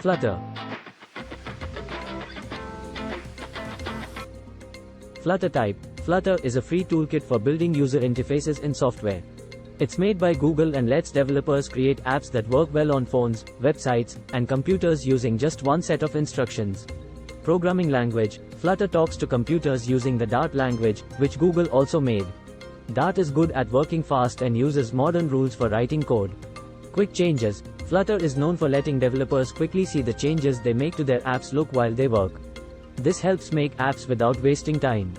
Flutter. Flutter type. Flutter is a free toolkit for building user interfaces in software. It's made by Google and lets developers create apps that work well on phones, websites, and computers using just one set of instructions. Programming language. Flutter talks to computers using the Dart language, which Google also made. Dart is good at working fast and uses modern rules for writing code. Quick changes. Flutter is known for letting developers quickly see the changes they make to their apps look while they work. This helps make apps without wasting time.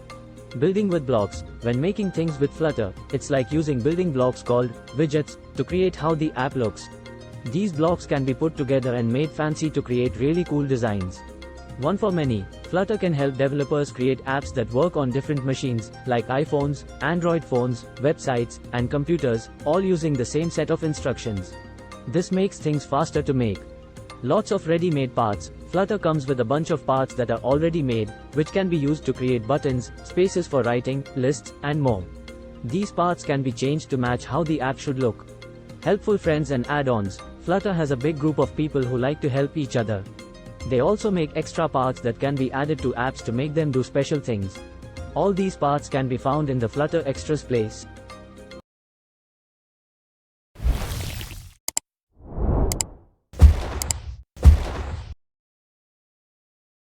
Building with blocks. When making things with Flutter, it's like using building blocks called widgets to create how the app looks. These blocks can be put together and made fancy to create really cool designs. One for many. Flutter can help developers create apps that work on different machines, like iPhones, Android phones, websites, and computers, all using the same set of instructions. This makes things faster to make. Lots of ready-made parts. Flutter comes with a bunch of parts that are already made, which can be used to create buttons, spaces for writing, lists, and more. These parts can be changed to match how the app should look. Helpful friends and add-ons. Flutter has a big group of people who like to help each other. They also make extra parts that can be added to apps to make them do special things. All these parts can be found in the Flutter Extras place.